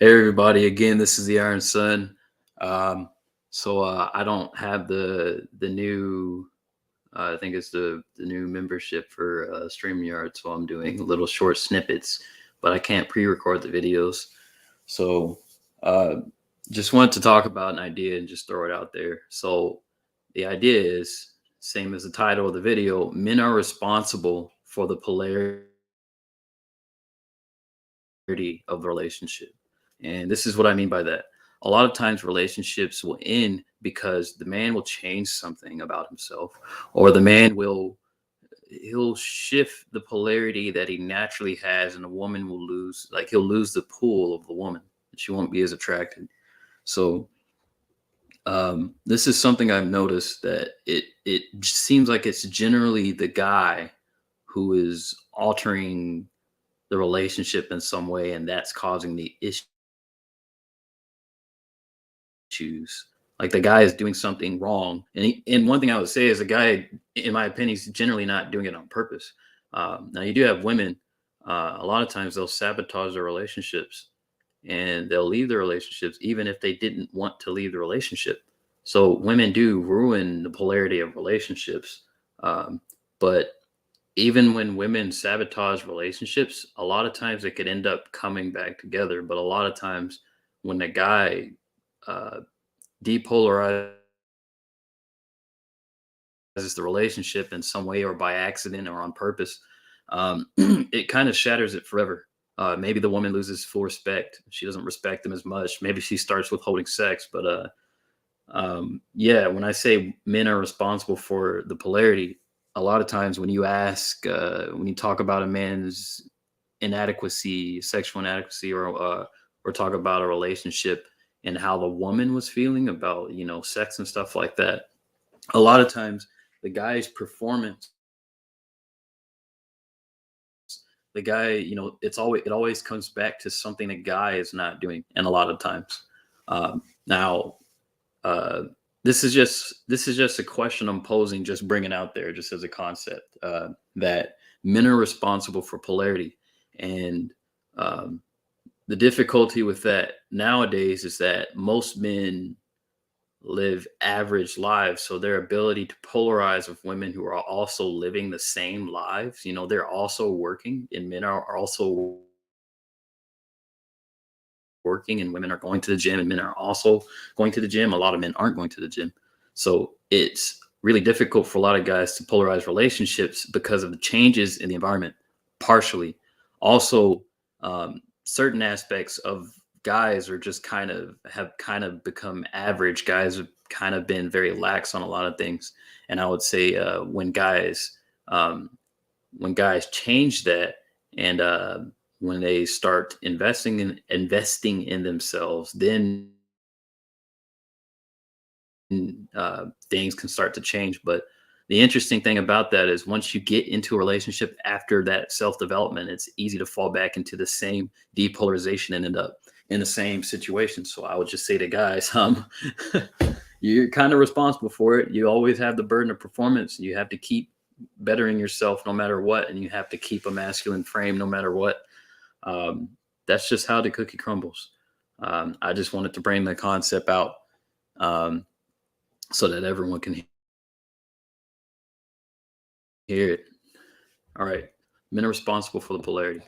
Hey everybody, again, this is the Iron Sun. Um, I don't have the new I think it's the new membership for StreamYard, so I'm doing little short snippets, but I can't pre-record the videos. So uh, just wanted to talk about an idea and just throw it out there. So the idea is same as the title of the video: men are responsible for the polarity of the relationship. And this is what I mean by that. A lot of times relationships will end because the man will change something about himself, or the man will he'll shift the polarity that he naturally has, and the woman will lose, like he'll lose the pull of the woman. She won't be as attracted. So this is something I've noticed, that it seems like it's generally the guy who is altering the relationship in some way, and that's causing the issues. Like the guy is doing something wrong, and one thing I would say is the guy, in my opinion, is generally not doing it on purpose. Now you do have women. A lot of times they'll sabotage their relationships, and they'll leave their relationships even if they didn't want to leave the relationship. So women do ruin the polarity of relationships. Um, but even when women sabotage relationships, a lot of times it could end up coming back together. But a lot of times when the guy uh, depolarizes the relationship in some way, or by accident or on purpose, it kind of shatters it forever. Maybe the woman loses full respect. She doesn't respect him as much. Maybe she starts withholding sex. But yeah, when I say men are responsible for the polarity, a lot of times when you ask, when you talk about a man's inadequacy, sexual inadequacy, or talk about a relationship and how the woman was feeling about, sex and stuff like that, a lot of times the guy's performance, the guy, it always comes back to something the guy is not doing. And a lot of times, now, uh, this is just a question I'm posing, just bringing out there, just as a concept, that men are responsible for polarity. And um, the difficulty with that nowadays is that most men live average lives, so their ability to polarize with women who are also living the same lives, they're also working, and men are also working, and women are going to the gym, and men are also going to the gym. A lot of men aren't going to the gym. So it's really difficult for a lot of guys to polarize relationships because of the changes in the environment, partially. Also, certain aspects of guys are just kind of become average. Guys have kind of been very lax on a lot of things. And I would say um, when guys change that, and when they start investing in themselves, then things can start to change. But the interesting thing about that is, once you get into a relationship after that self development, it's easy to fall back into the same depolarization and end up in the same situation. So I would just say to guys, you're kind of responsible for it. You always have the burden of performance. You have to keep bettering yourself no matter what, and you have to keep a masculine frame no matter what. Um, that's just how the cookie crumbles. I just wanted to bring the concept out, um, so that everyone can hear it. All right. Men are responsible for the polarity.